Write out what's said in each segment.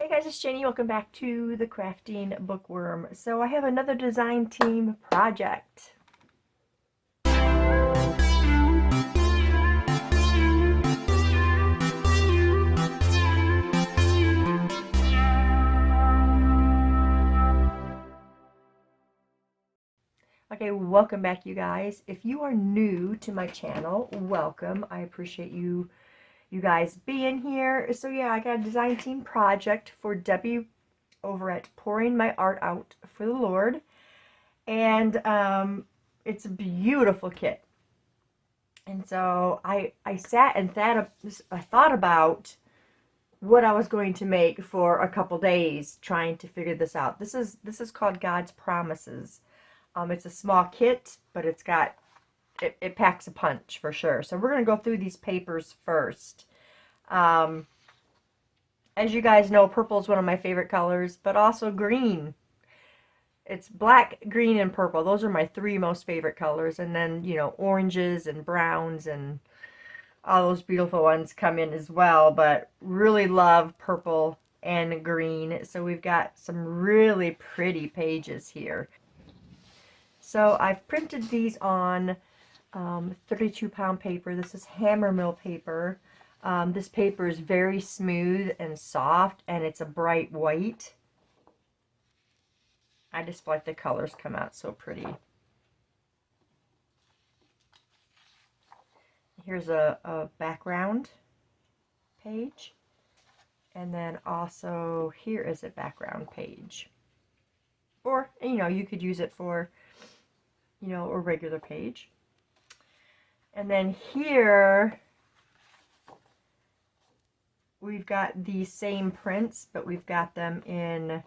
Hey guys, it's Jenny. Welcome back to the Crafting Bookworm. So I have another design team project. Okay, welcome back you guys. If you are new to my channel, welcome. I appreciate you guys being here. So yeah, I got a design team project for Debbie over at Pouring My Art Out for the Lord. And it's a beautiful kit. And so I sat and I thought about what I was going to make for a couple days trying to figure this out. This is called God's Promises. It's a small kit, but it packs a punch for sure. So we're going to go through these papers first. As you guys know, purple is one of my favorite colors, but also green. It's black, green, and purple. Those are my three most favorite colors. And then, you know, oranges and browns and all those beautiful ones come in as well. But really love purple and green. So we've got some really pretty pages here. So I've printed these on 32-pound paper. This is hammer mill paper. This paper is very smooth and soft, and it's a bright white. I just feel like the colors come out so pretty. Here's a background page. And then also here is a background page. Or, you know, you could use it for, you know, a regular page. And then here we've got these same prints, but we've got them in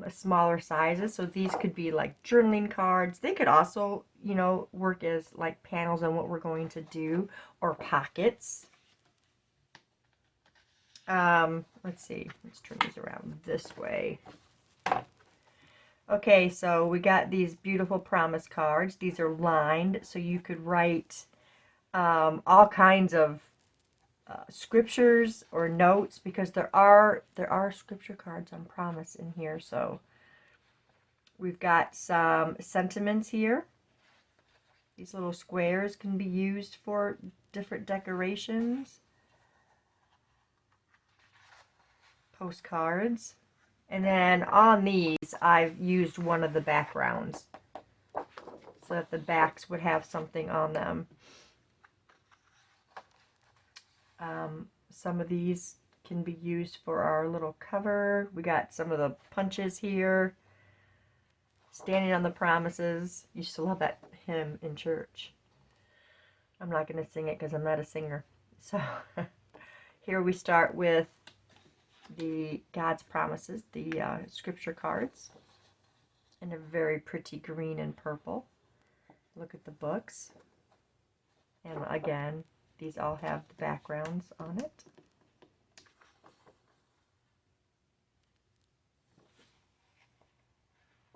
smaller sizes. So these could be like journaling cards. They could also, you know, work as like panels on what we're going to do, or pockets. Let's see. Let's turn these around this way. Okay, so we got these beautiful promise cards. These are lined, so you could write all kinds of scriptures or notes, because there are scripture cards on promise in here. So we've got some sentiments here. These little squares can be used for different decorations. Postcards. And then on these, I've used one of the backgrounds so that the backs would have something on them. Some of these can be used for our little cover. We got some of the punches here. Standing on the Promises. You used to love that hymn in church. I'm not going to sing it because I'm not a singer. So here we start with the God's Promises, the scripture cards, in a very pretty green and purple. Look at the books. And again, these all have the backgrounds on it.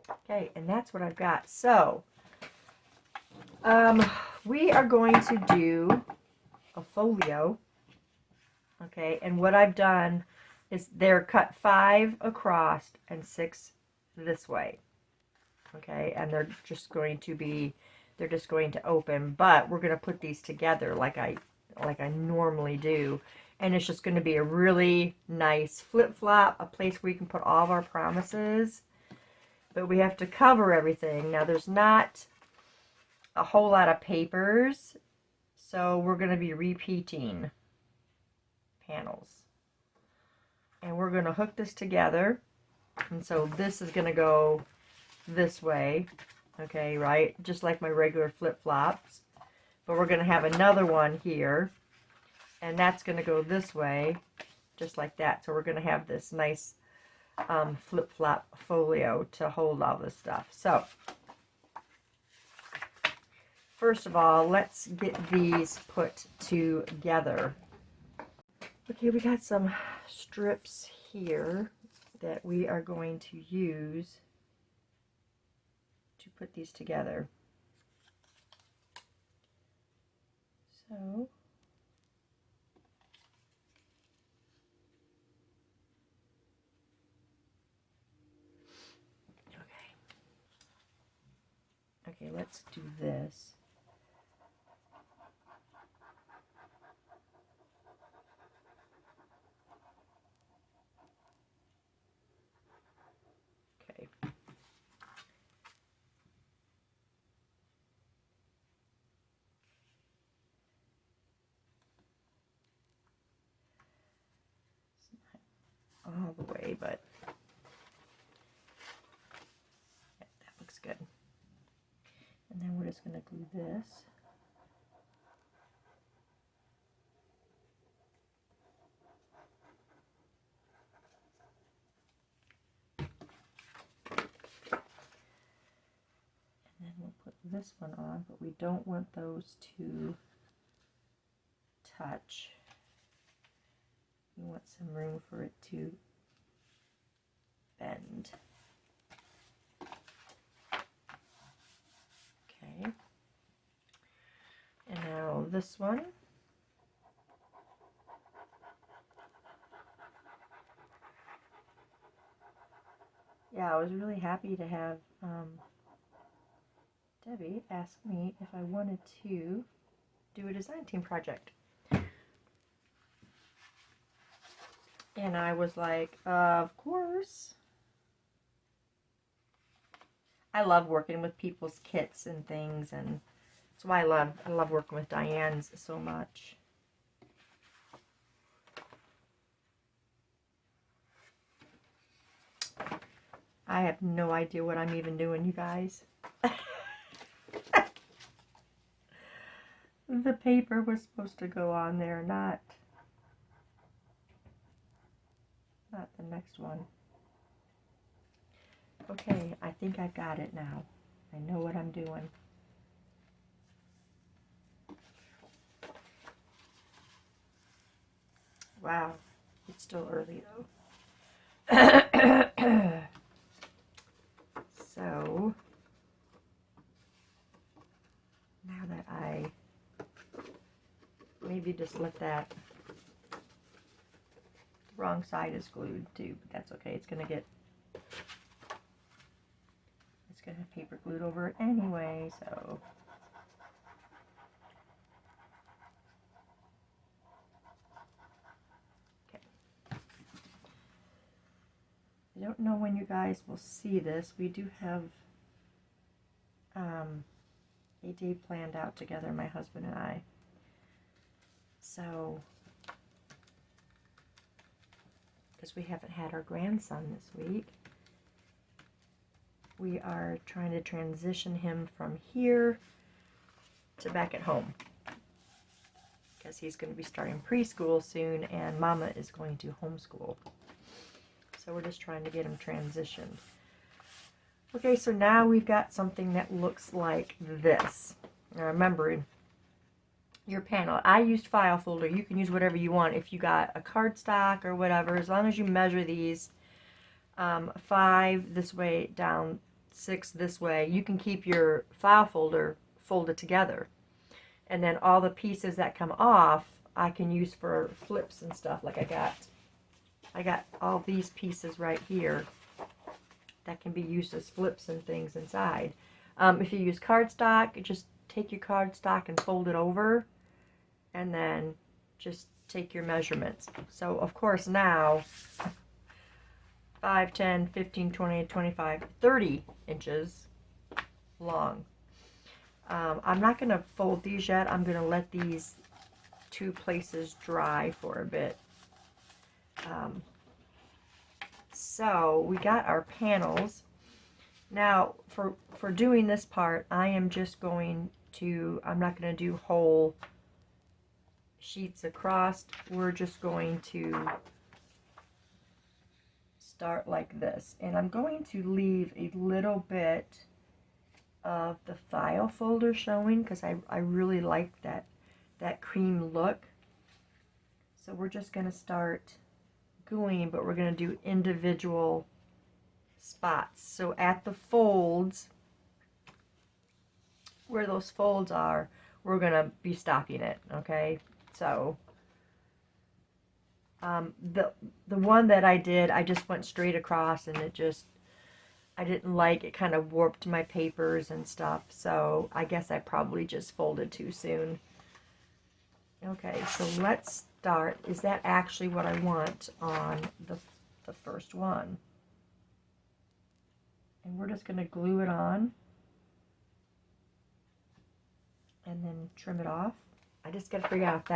Okay, and that's what I've got. So, we are going to do a folio. Okay, and what I've done is they're cut 5 across and 6 this way. Okay, and they're just going to open, but we're going to put these together like I normally do, and it's just going to be a really nice flip-flop, a place where we can put all of our promises, but we have to cover everything. Now there's not a whole lot of papers, so we're going to be repeating panels. And we're going to hook this together. And so this is going to go this way. Okay, right? Just like my regular flip-flops. But we're going to have another one here. And that's going to go this way. Just like that. So we're going to have this nice flip-flop folio to hold all this stuff. So, first of all, let's get these put together. Okay, we got some strips here that we are going to use to put these together. So, Okay, let's do this. Okay. All the way, but yeah, that looks good. And then we're just going to glue this. And then we'll put this one on, but we don't want those to touch. We want some room for it to bend. Okay. And now this one. Yeah, I was really happy to have Debbie ask me if I wanted to do a design team project. And I was like, of course. I love working with people's kits and things, and that's why I love working with Diane's so much. I have no idea what I'm even doing, you guys. The paper was supposed to go on there, not the next one. Okay, I think I've got it now. I know what I'm doing. Wow, it's still early though. So, now that I maybe just let that, the wrong side is glued too, but that's okay. It's gonna have paper glued over it anyway, so. Okay. I don't know when you guys will see this. We do have a day planned out together, my husband and I. So, because we haven't had our grandson this week, we are trying to transition him from here to back at home, because he's going to be starting preschool soon and Mama is going to homeschool. So we're just trying to get him transitioned. Okay, so now we've got something that looks like this. Now remember, your panel, I used file folder. You can use whatever you want. If you got a cardstock or whatever, as long as you measure these 5 this way down, 6 this way, you can keep your file folder folded together. And then all the pieces that come off, I can use for flips and stuff. Like I got all these pieces right here that can be used as flips and things inside. If you use cardstock, just take your cardstock and fold it over, and then just take your measurements. So of course now 5, 10, 15, 20, 25, 30 inches long. I'm not going to fold these yet. I'm going to let these 2 places dry for a bit. So we got our panels. Now for doing this part, I am just going to, I'm not going to do whole sheets across. We're just going to start like this. And I'm going to leave a little bit of the file folder showing, because I really like that cream look. So we're just going to start gluing, but we're going to do individual spots. So at the folds, where those folds are, we're going to be stopping it, okay? So the one that I did, I just went straight across, and it just, I didn't like it, kind of warped my papers and stuff, so I guess I probably just folded too soon. Okay, so let's start. Is that actually what I want on the first one? And we're just going to glue it on and then trim it off. I just got to figure out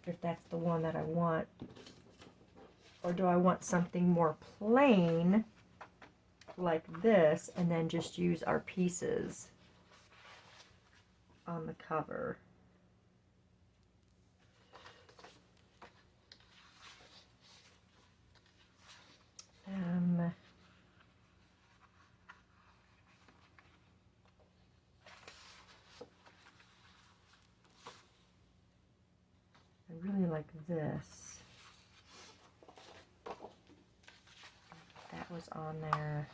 if that's the one that I want, or do I want something more plain like this and then just use our pieces on the cover. I really like this. That was on there.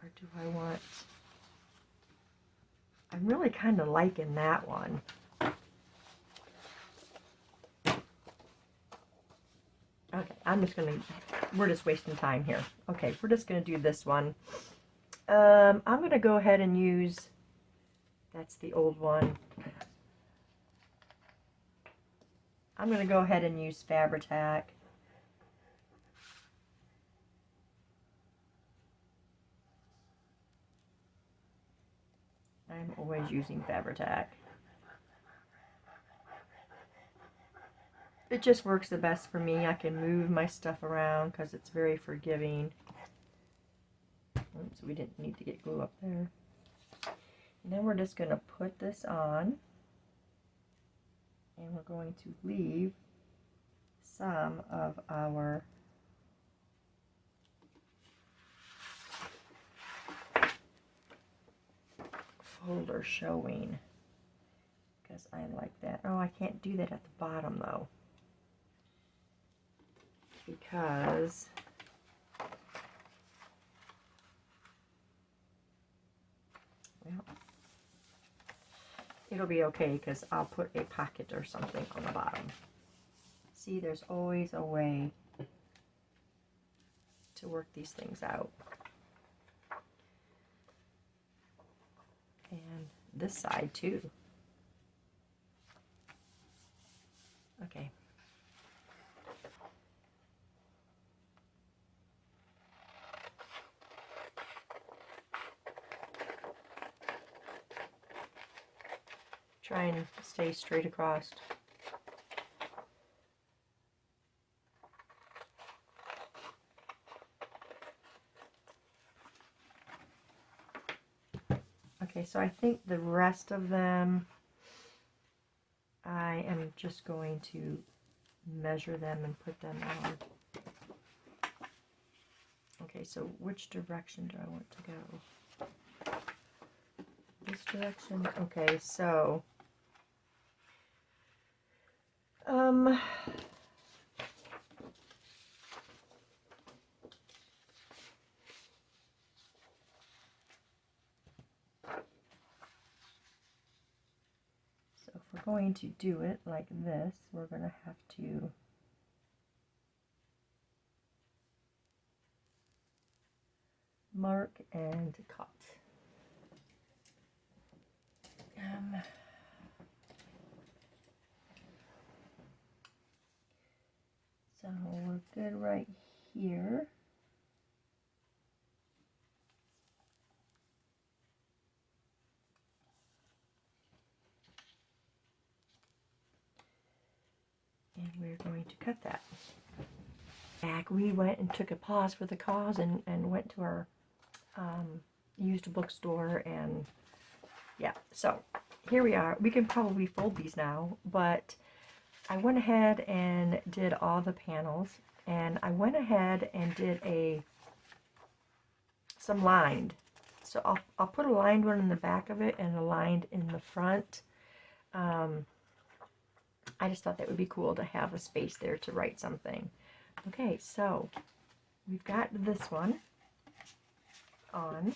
Or do I want... I'm really kind of liking that one. Okay, we're just wasting time here. Okay, we're just gonna do this one. I'm gonna go ahead and use, that's the old one. I'm gonna go ahead and use Fabri-Tac. I'm always using Fabri-Tac. It just works the best for me. I can move my stuff around because it's very forgiving. Oops, we didn't need to get glue up there. And then we're just going to put this on. And we're going to leave some of our folder showing. Because I like that. Oh, I can't do that at the bottom though. Because well, it'll be okay because I'll put a pocket or something on the bottom. See, there's always a way to work these things out. And this side too. Okay. Try and stay straight across. Okay, so I think the rest of them, I am just going to measure them and put them on. Okay, so which direction do I want to go? This direction? Okay, so if we're going to do it like this, we're going to have to mark and cut. So we're good right here. And we're going to cut that. Back, we went and took a pause for the cause and went to our used bookstore, and yeah, so here we are. We can probably fold these now, but I went ahead and did all the panels, and I went ahead and did some lined. So I'll put a lined one in the back of it and a lined in the front. I just thought that would be cool to have a space there to write something. Okay, so we've got this one on.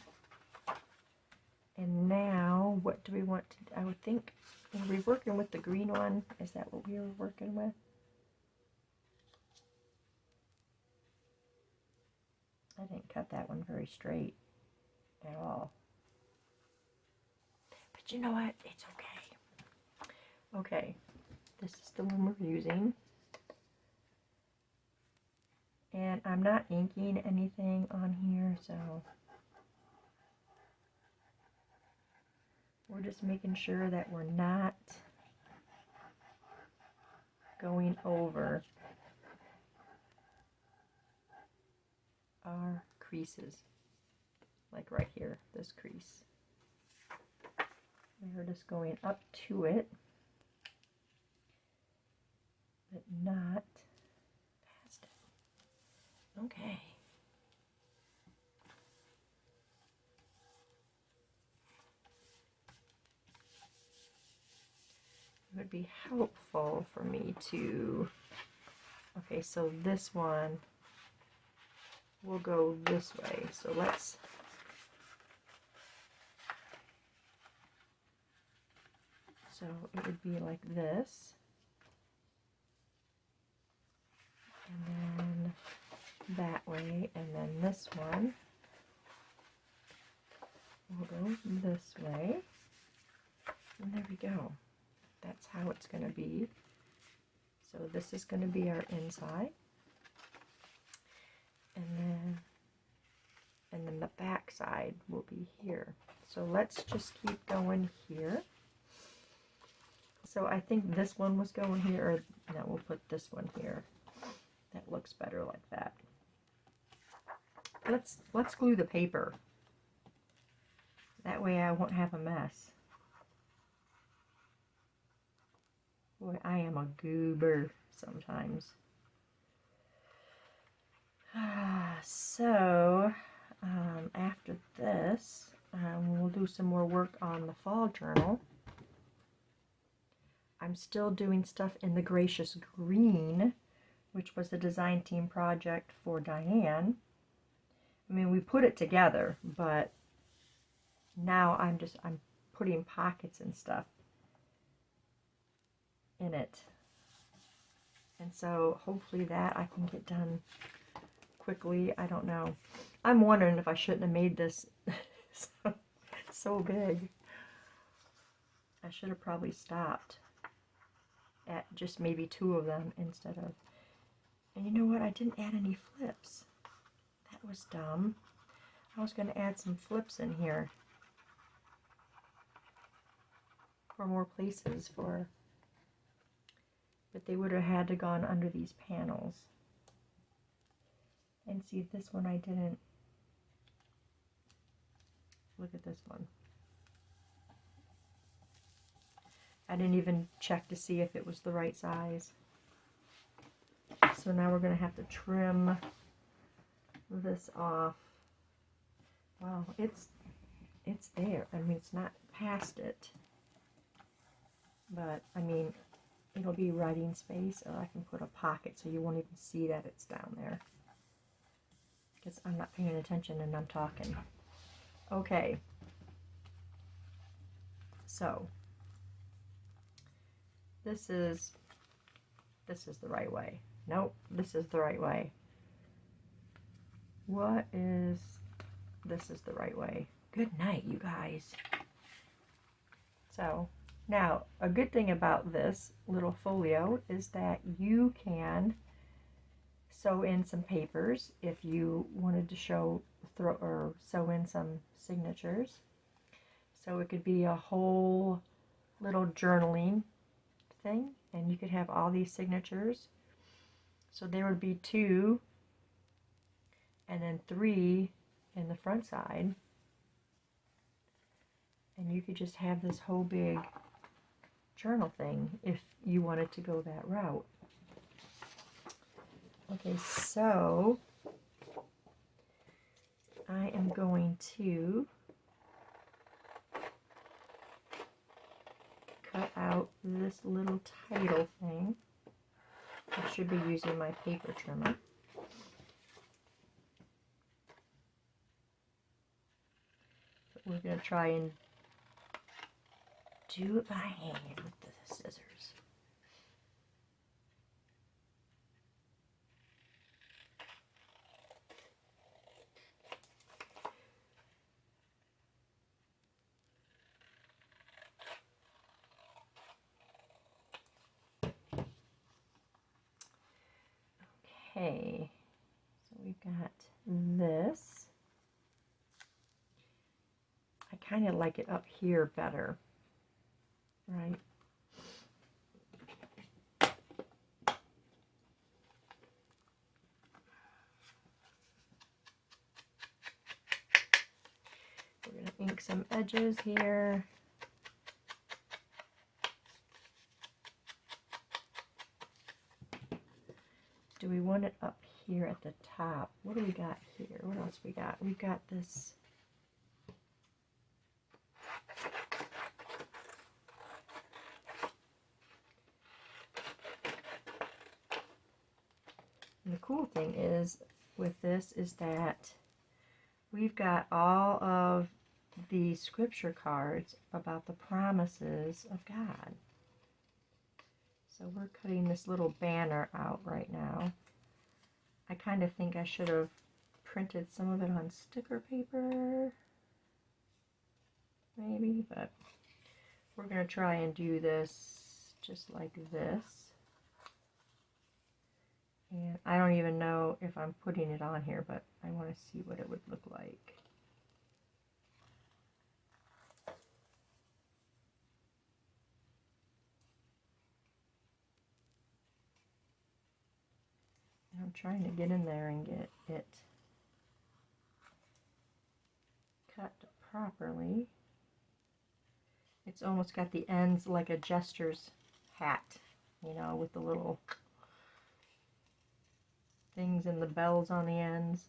And now, what do we want to do? I would think, were we working with the green one? Is that what we were working with? I didn't cut that one very straight at all. But you know what? It's okay. Okay, this is the one we're using. And I'm not inking anything on here, so we're just making sure that we're not going over our creases, like right here, this crease. We're just going up to it, but not past it. Okay. It would be helpful for me to, okay, so this one will go this way. So let's, so it would be like this. And then that way, and then this one will go this way. And there we go. That's how it's going to be. So this is going to be our inside. And then the back side will be here. So let's just keep going here. So I think this one was going here, or no, we'll put this one here. That looks better like that. Let's glue the paper. That way I won't have a mess. Boy, I am a goober sometimes. So, after this, we'll do some more work on the fall journal. I'm still doing stuff in the Gracious Green, which was the design team project for Diane. I mean, we put it together, but now I'm putting pockets and stuff in it. And so hopefully that I can get done quickly. I don't know. I'm wondering if I shouldn't have made this so big. I should have probably stopped at just maybe 2 of them instead of, and you know what, I didn't add any flips. That was dumb. I was going to add some flips in here for more places for, but they would have had to gone under these panels. And see, this one I didn't, look at this one. I didn't even check to see if it was the right size. So now we're going to have to trim this off. Well, it's there. I mean, it's not past it. But, I mean, it'll be writing space, or I can put a pocket so you won't even see that it's down there. Because I'm not paying attention and I'm talking. Okay. So, this is the right way. Nope, this is the right way. This is the right way. Good night, you guys. So, now, a good thing about this little folio is that you can sew in some papers if you wanted to sew in some signatures. So it could be a whole little journaling thing, and you could have all these signatures. So there would be 2 and then 3 in the front side, and you could just have this whole big journal thing if you wanted to go that route. Okay, so I am going to cut out this little title thing. I should be using my paper trimmer. But we're going to try and do it by hand with the scissors. Okay, so we've got this. I kind of like it up here better, right? We're going to ink some edges here. Do we want it up here at the top? What do we got here? What else we got? We've got this. And the cool thing is with this is that we've got all of the scripture cards about the promises of God. So we're cutting this little banner out right now. I kind of think I should have printed some of it on sticker paper, maybe, but we're going to try and do this just like this. And I don't even know if I'm putting it on here, but I want to see what it would look like. I'm trying to get in there and get it cut properly. It's almost got the ends like a jester's hat, you know, with the little things and the bells on the ends.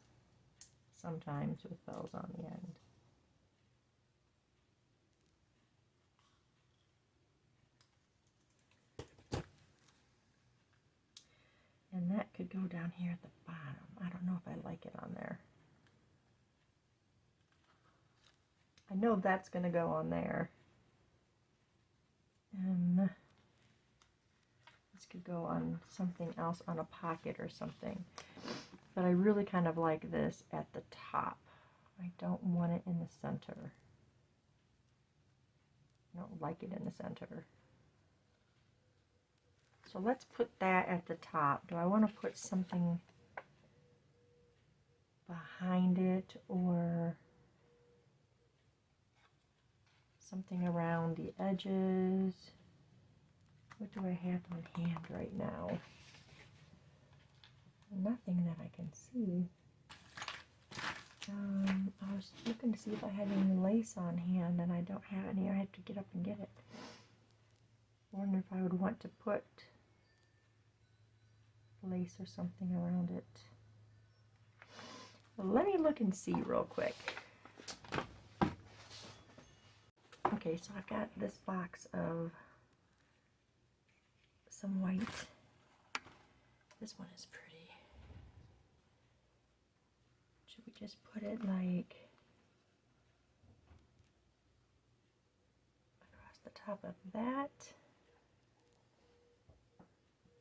Sometimes with bells on the end. And that could go down here at the bottom. I don't know if I like it on there. I know that's going to go on there. And this could go on something else, on a pocket or something. But I really kind of like this at the top. I don't want it in the center. I don't like it in the center. So let's put that at the top. Do I want to put something behind it or something around the edges? What do I have on hand right now? Nothing that I can see. I was looking to see if I had any lace on hand, and I don't have any. I have to get up and get it. I wonder if I would want to put lace or something around it. Well, let me look and see real quick. Okay, so I've got this box of some white. This one is pretty. Should we just put it like across the top of that?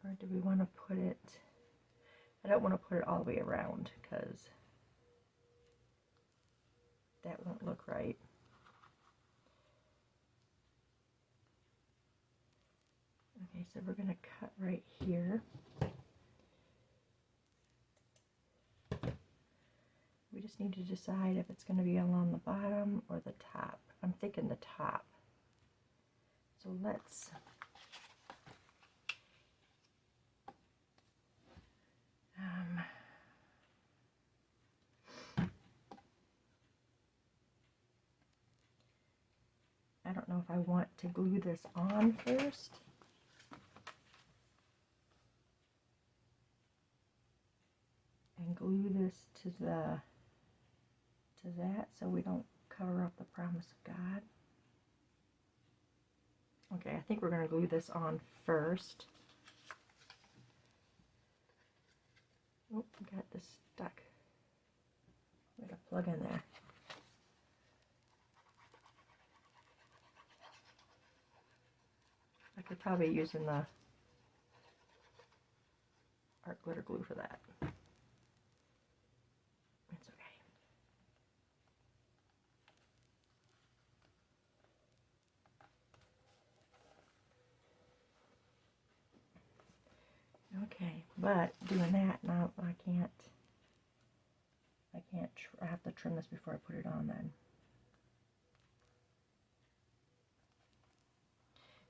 Or do we want to put it, I don't want to put it all the way around because that won't look right. Okay, so we're going to cut right here. We just need to decide if it's going to be along the bottom or the top. I'm thinking the top. So let's I don't know if I want to glue this on first. And glue this to that so we don't cover up the promise of God. Okay, I think we're going to glue this on first. Oh, I got this stuck. Got a plug in there. I could probably use the art glitter glue for that. It's okay. Okay, but doing that now, I have to trim this before I put it on then.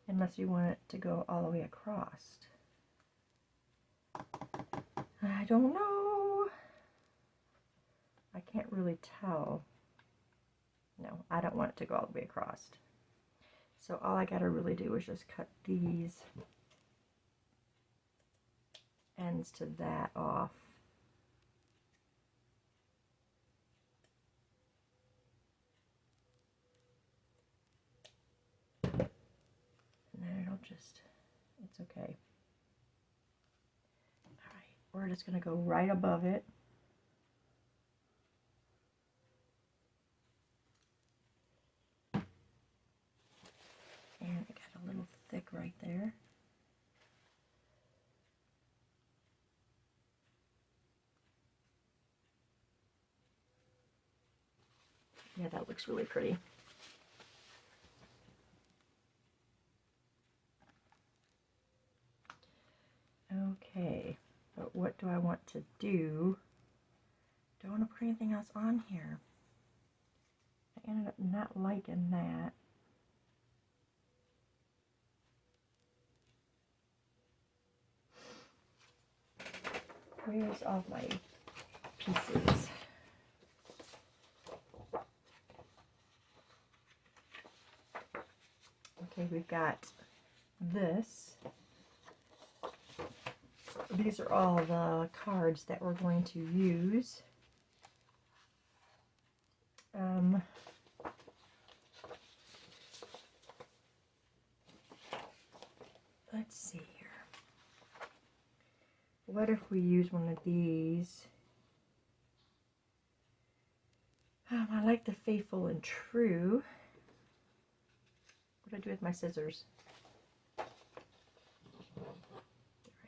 Unless you want it to go all the way across. I don't know. I can't really tell. No, I don't want it to go all the way across. So all I gotta really do is just cut these ends to that off. And then it'll just, it's okay. Alright, we're just gonna go right above it. And it got a little thick right there. Yeah, that looks really pretty. Okay, but what do I want to do? Do I want to put anything else on here? I ended up not liking that. Where's all my pieces? Okay, we've got this. These are all the cards that we're going to use. Let's see here. What if we use one of these? I like the Faithful and True. What do I do with my scissors? Right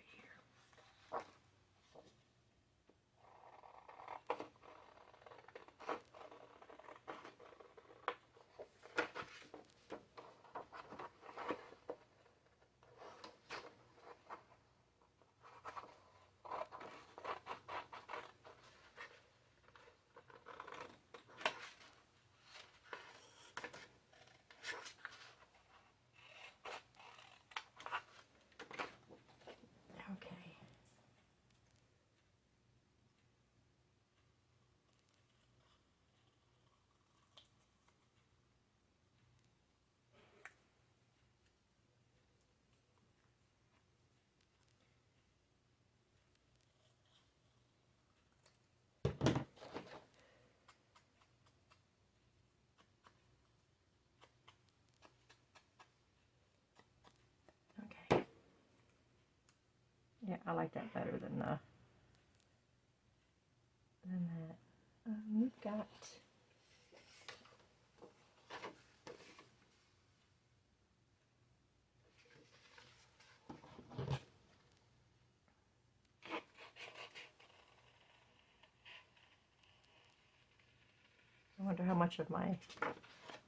here. Okay. Okay. Yeah, I like that better than that. We've got I wonder how much of my,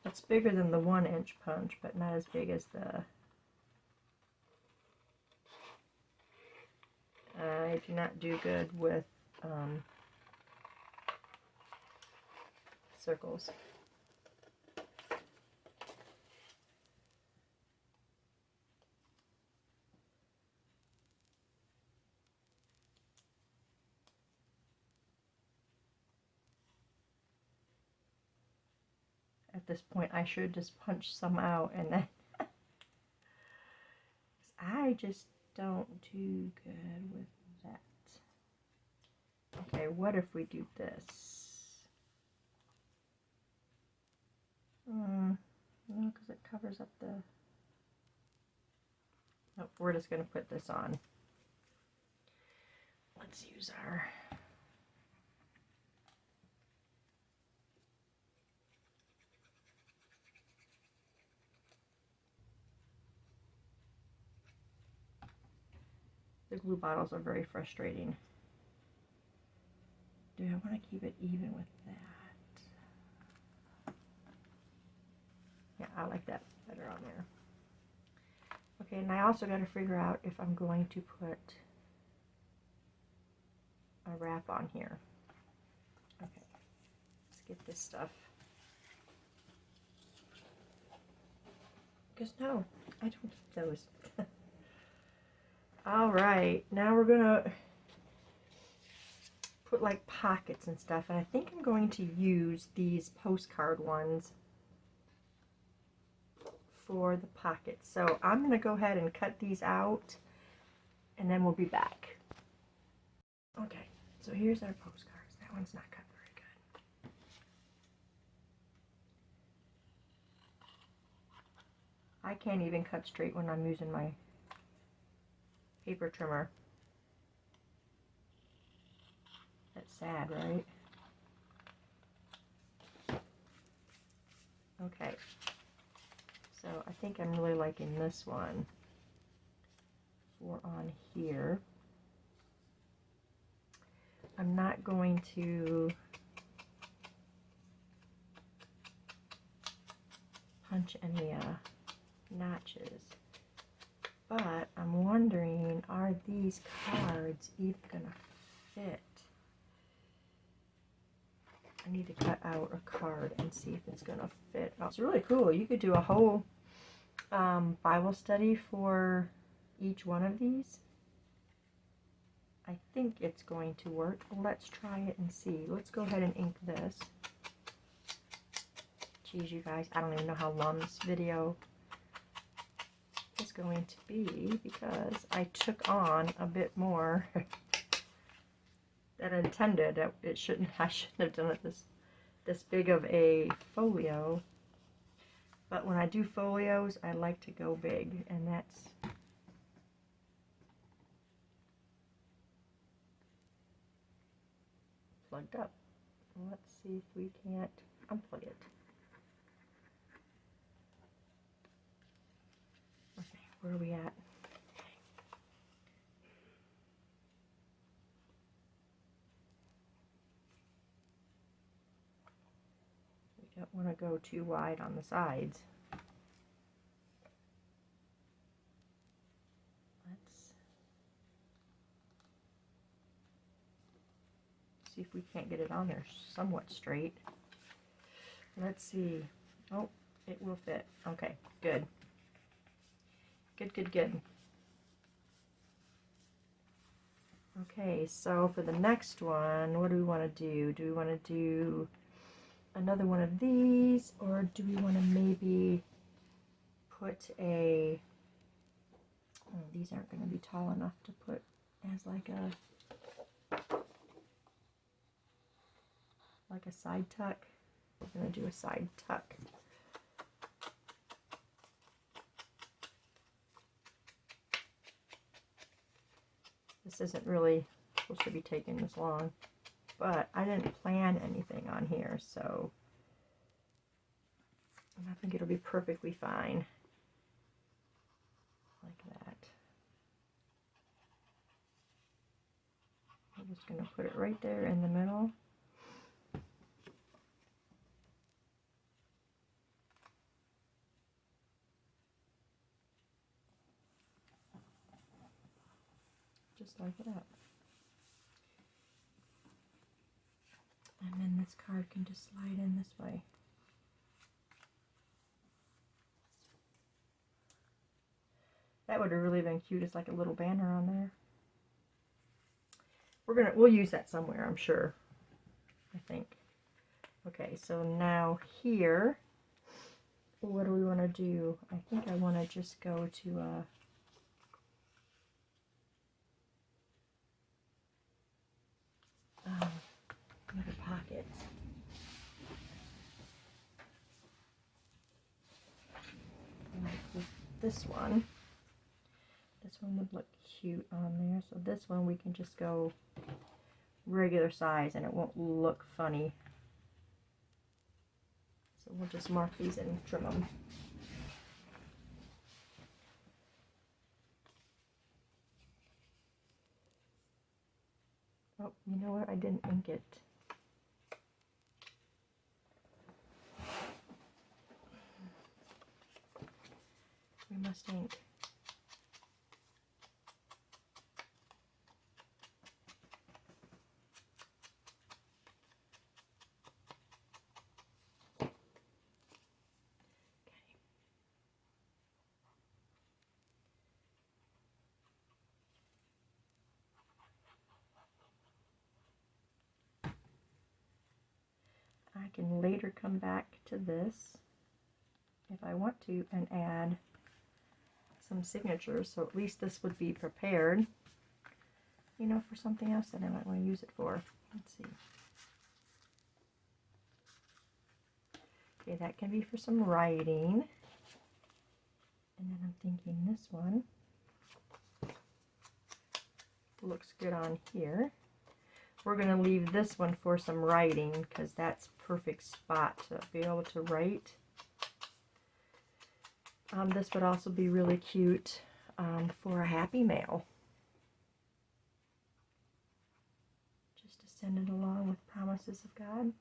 it's bigger than the 1-inch punch, but not as big as the, I do not do good with circles. At this point, I should just punch some out and then I just don't do good with that. Okay, what if we do this? No, because it covers up the... Nope, we're just going to put this on. Let's use our... The glue bottles are very frustrating. Do I want to keep it even with that? Yeah, I like that better on there. Okay, and I also got to figure out if I'm going to put wrap on here. Okay, let's get this stuff. Because no, I don't need those. Alright, now we're gonna put like pockets and stuff, and I think I'm going to use these postcard ones for the pockets. So I'm going to go ahead and cut these out, and then we'll be back. Okay, so here's our postcards. That one's not cut very good. I can't even cut straight when I'm using my paper trimmer. That's sad, right? Okay. So I think I'm really liking this one for on here. I'm not going to punch any notches, but I'm wondering, are these cards even gonna fit? I need to cut out a card and see if it's gonna fit. Oh, it's really cool. You could do a whole Bible study for each one of these. I think it's going to work. Let's try it and see. Let's go ahead and ink this. Geez, you guys, I don't even know how long this video is going to be because I took on a bit more than intended. I shouldn't have done it this big of a folio. But when I do folios, I like to go big, and that's plugged up. Let's see if we can't unplug it. Okay, where are we at? We don't want to go too wide on the sides. Let's see if we can't get it on there somewhat straight. Let's see. Oh, it will fit. Okay, good. Good, good, good. Okay, so for the next one, what do we want to do? Do we want to do another one of these, or do we want to maybe put a, oh, these aren't going to be tall enough to put as like a side tuck. We're going to do a side tuck. This isn't really supposed to be taking this long, but I didn't plan anything on here, so I think it'll be perfectly fine like that. I'm just going to put it right there in the middle. Just like that. And then this card can just slide in this way. That would have really been cute as like a little banner on there. We'll use that somewhere, I'm sure. I think. Okay, so now here, what do we want to do? I think I want to just go to another pocket. Like with this one would look cute on there. So this one we can just go regular size and it won't look funny. So we'll just mark these and trim them. Oh, you know what? I didn't ink it. We must ink. I can later come back to this if I want to and add some signatures, so at least this would be prepared, you know, for something else that I might want to use it for. Let's see. Okay, that can be for some writing. And then I'm thinking this one looks good on here. We're going to leave this one for some writing because that's perfect spot to be able to write. This would also be really cute for a happy mail. Just to send it along with promises of God.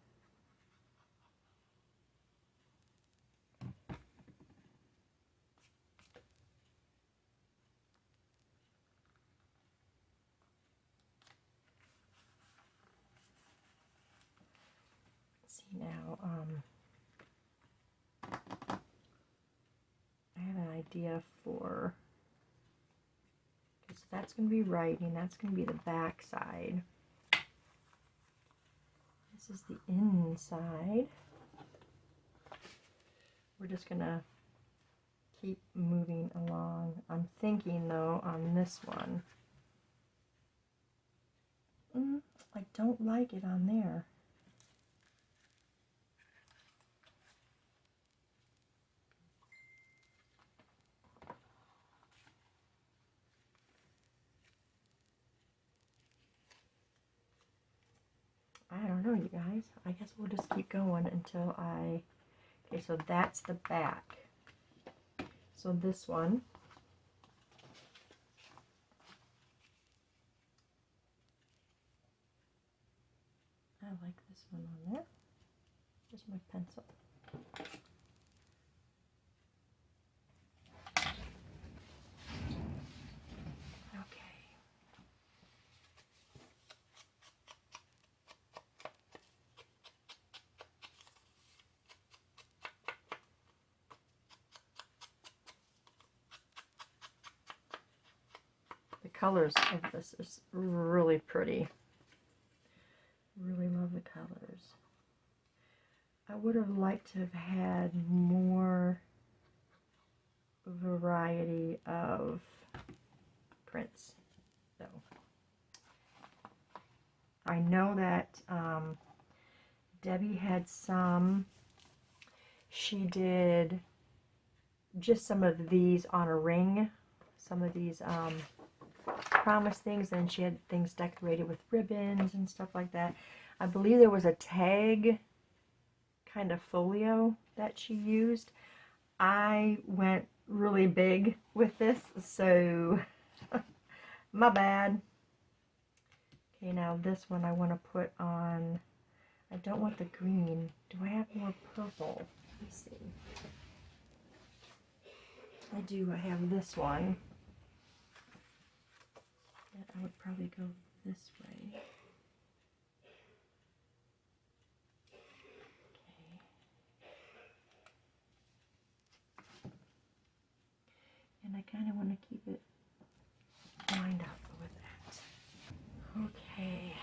See now, I have an idea for, so that's going to be writing, that's going to be the back side. This is the inside. We're just going to keep moving along. I'm thinking though on this one, I don't like it on there. I don't know, you guys. I guess we'll just keep going until I... Okay, so that's the back. So this one. I like this one on there. Here's my pencil. Colors of this is really pretty. Really love the colors. I would have liked to have had more variety of prints though. I know that Debbie had some. She did just some of these on a ring, some of these promise things, and she had things decorated with ribbons and stuff like that. I believe there was a tag kind of folio that she used. I went really big with this, so my bad. Okay, now this one I want to put on, I don't want the green. Do I have more purple? Let me see. I do, I have this one. I would probably go this way. Okay. And I kind of want to keep it lined up with that. Okay.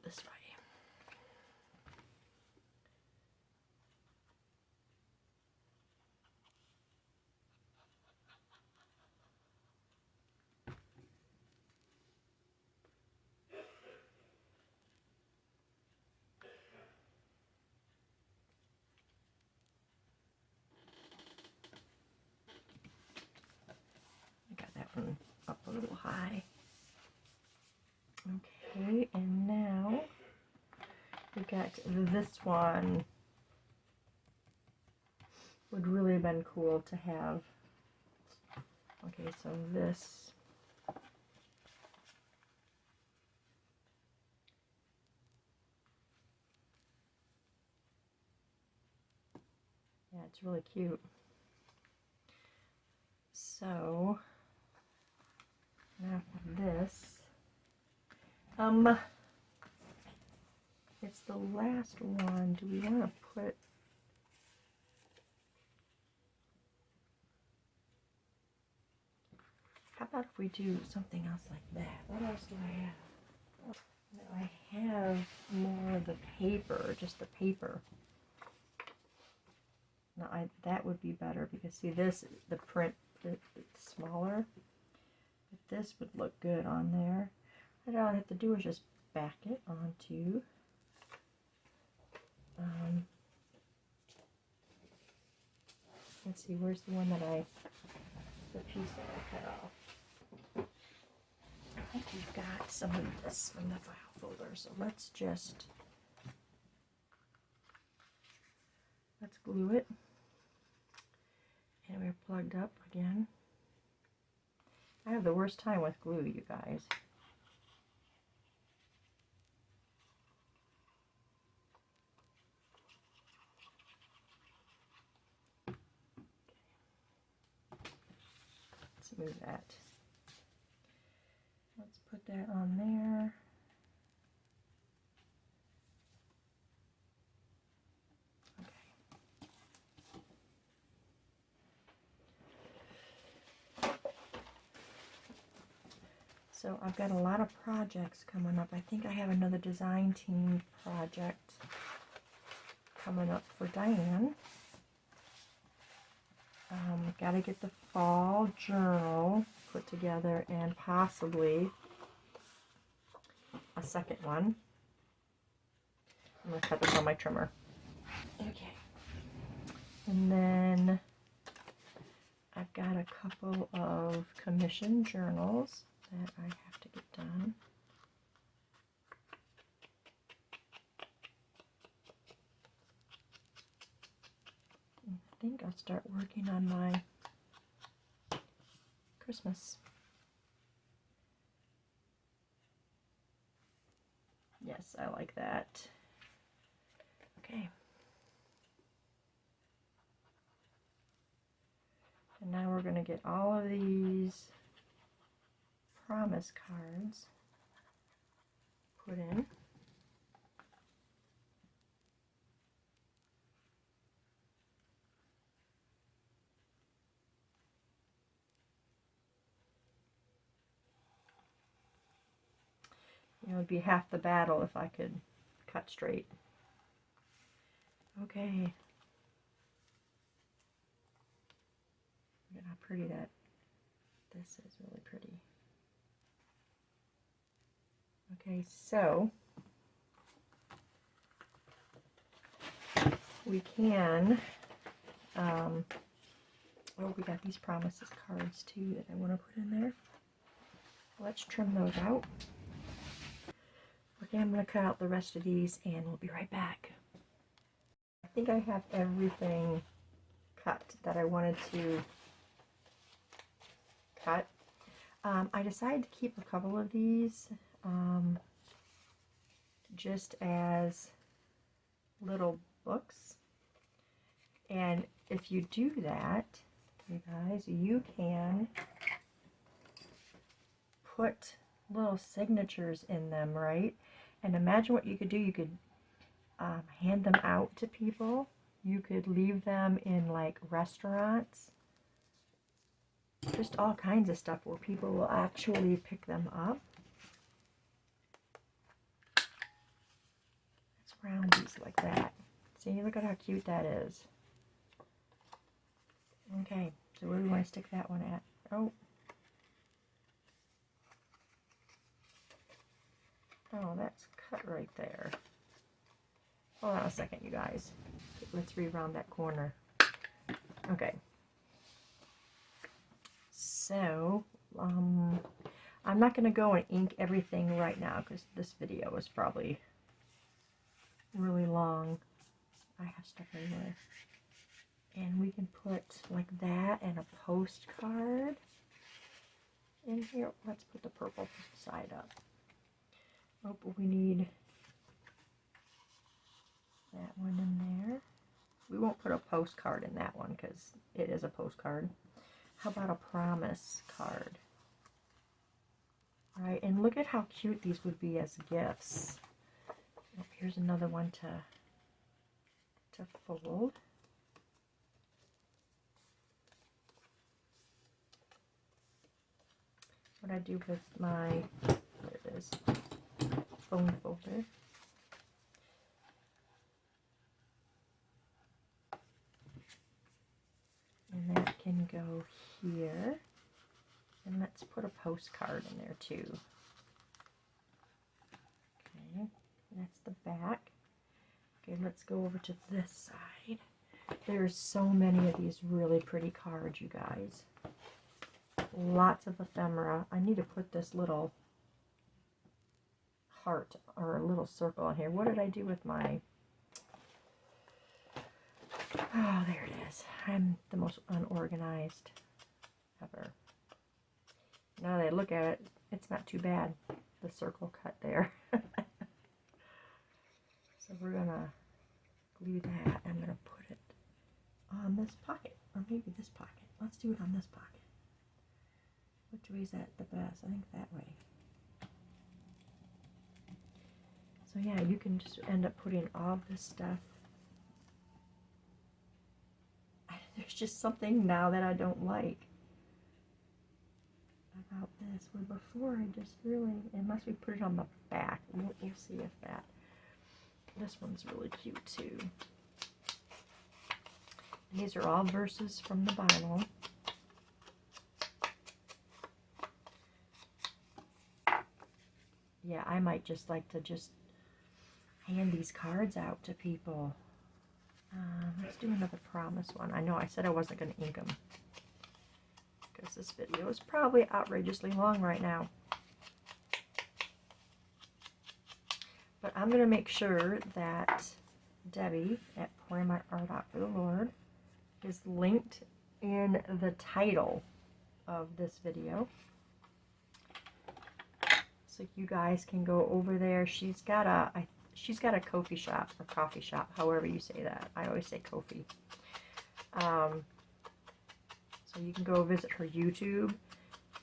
This way. I got that one up a little high. Okay, and now we got this one. Would really have been cool to have. Okay, so this. Yeah, it's really cute. So now for this. It's the last one. Do we want to put... How about if we do something else like that? What else do I have? No, I have more of the paper, just the paper. No, that would be better because see this, the print, it's smaller. But this would look good on there. And all I have to do is just back it onto let's see, where's the one that the piece that I cut off. I think we've got some of this from the file folder, so let's glue it. And we're plugged up again. I have the worst time with glue, you guys. Let's move that. Let's put that on there. So I've got a lot of projects coming up. I think I have another design team project coming up for Diane. Got to get the fall journal put together and possibly a second one. I'm going to cut this on my trimmer. Okay. And then I've got a couple of commission journals that I have to get done. I think I'll start working on my Christmas. Yes, I like that. Okay. And now we're going to get all of these promise cards put in. It would be half the battle if I could cut straight. Okay. Look at how pretty this is, really pretty. Okay, so we can, oh, we got these promises cards too that I want to put in there. Let's trim those out. Okay, I'm going to cut out the rest of these and we'll be right back. I think I have everything cut that I wanted to cut. I decided to keep a couple of these just as little books. And if you do that, you guys, you can put little signatures in them, right? And imagine what you could do. You could hand them out to people. You could leave them in like restaurants. Just all kinds of stuff where people will actually pick them up. Let's round these like that. See, look at how cute that is. Okay, so where do we want to stick that one at? Oh. Oh, that's cut right there. Hold on a second, you guys. Let's re-round that corner. Okay. So, I'm not going to go and ink everything right now because this video is probably really long. I have stuff everywhere. And we can put like that and a postcard in here. Let's put the purple side up. Oh, but we need that one in there. We won't put a postcard in that one because it is a postcard. How about a promise card? Right, and look at how cute these would be as gifts. Oh, here's another one to fold. What I do with my, there it is, phone folder. And that can go here. And let's put a postcard in there too. Okay, that's the back. Okay, let's go over to this side. There's so many of these really pretty cards, you guys. Lots of ephemera. I need to put this little heart or a little circle in here. What did I do with my... Oh, there it is. I'm the most unorganized ever. Now that I look at it, it's not too bad. The circle cut there. So we're gonna glue that. I'm gonna put it on this pocket, or maybe this pocket. Let's do it on this pocket. Which way is that the best? I think that way. So yeah, you can just end up putting all this stuff. There's just something now that I don't like about this. Where before I just really, unless we put it on the back, we'll see if that. This one's really cute too. And these are all verses from the Bible. Yeah, I might just like to just hand these cards out to people. Let's do another promise one. I know I said I wasn't going to ink them, because this video is probably outrageously long right now. But I'm going to make sure that Debbie at Pouring My Art Out for the Lord is linked in the title of this video. So you guys can go over there. She's got a Kofi shop or coffee shop, however you say that. I always say Kofi. So you can go visit her YouTube,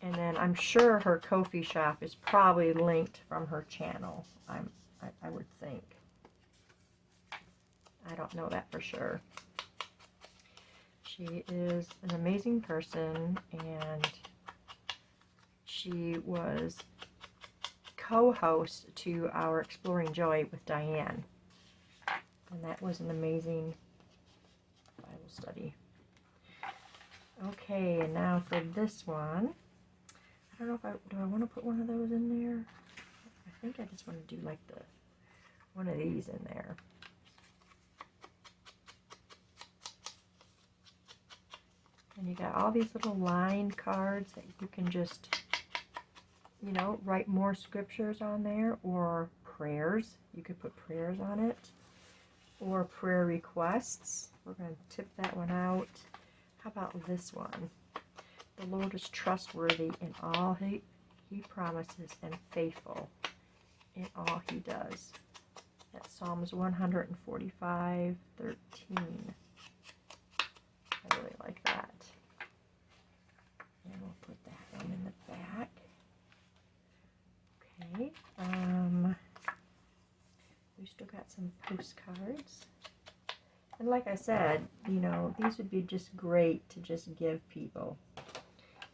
and then I'm sure her Kofi shop is probably linked from her channel. I would think. I don't know that for sure. She is an amazing person, and she was co-host to our Exploring Joy with Diane, and that was an amazing Bible study. Okay, and now for this one, I don't know if do I want to put one of those in there? I think I just want to do like one of these in there. And you got all these little lined cards that you can just, you know, write more scriptures on there, or prayers. You could put prayers on it, or prayer requests. We're going to tip that one out. How about this one? The Lord is trustworthy in all he promises, and faithful in all he does. That's Psalms 145:13. I really like that. And we'll put that one in the back. Okay. We still got some postcards. And like I said, you know, these would be just great to just give people.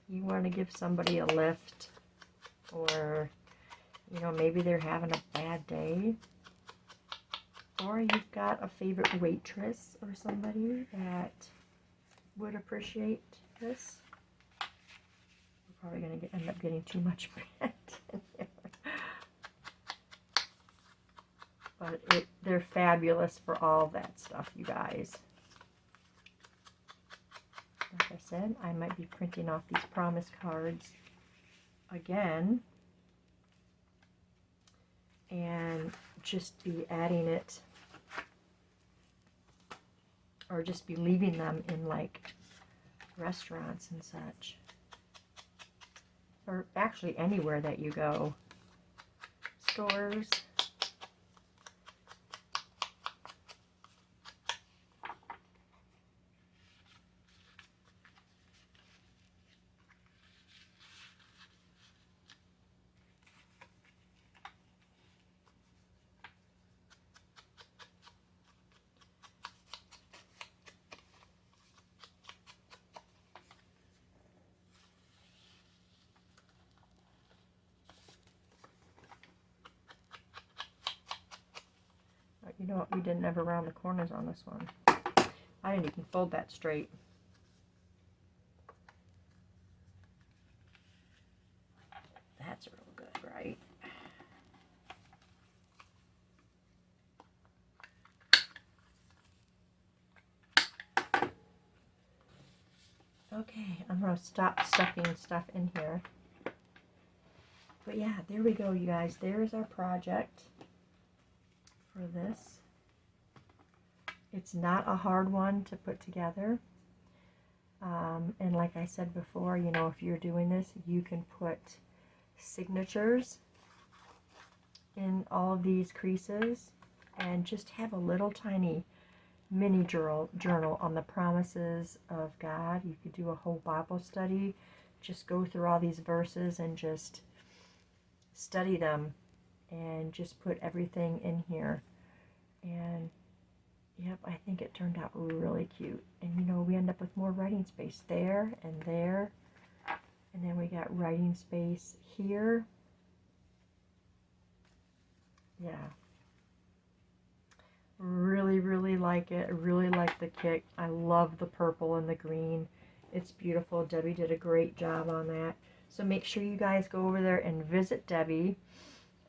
You want to give somebody a lift, or, you know, maybe they're having a bad day, or you've got a favorite waitress or somebody that would appreciate this. We're probably going to end up getting too much print in here. But they're fabulous for all that stuff, you guys. Like I said, I might be printing off these promise cards again, and just be adding it, or just be leaving them in like restaurants and such, or actually anywhere that you go, stores. You know what? We didn't ever round the corners on this one. I didn't even fold that straight. That's real good, right? Okay, I'm going to stop stuffing stuff in here. But yeah, there we go, you guys. There's our project for this. It's not a hard one to put together. And like I said before, you know, if you're doing this, you can put signatures in all of these creases and just have a little tiny mini journal on the promises of God. You could do a whole Bible study, just go through all these verses and just study them and just put everything in here. And yep, I think it turned out really cute. And you know, we end up with more writing space there and there. And then we got writing space here. Yeah. Really, really like it. I really like the kit. I love the purple and the green. It's beautiful. Debbie did a great job on that. So make sure you guys go over there and visit Debbie.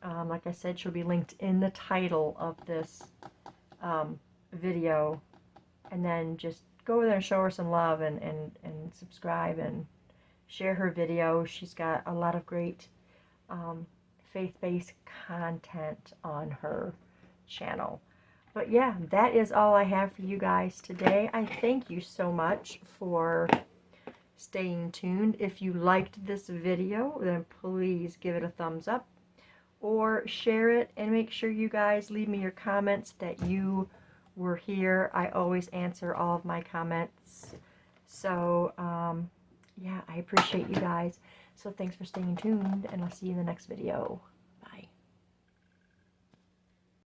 Like I said, she'll be linked in the title of this video. And then just go over there and show her some love and subscribe and share her video. She's got a lot of great faith-based content on her channel. But yeah, that is all I have for you guys today. I thank you so much for staying tuned. If you liked this video, then please give it a thumbs up or share it, and make sure you guys leave me your comments that you were here. I always answer all of my comments. So yeah, I appreciate you guys. So thanks for staying tuned, and I'll see you in the next video.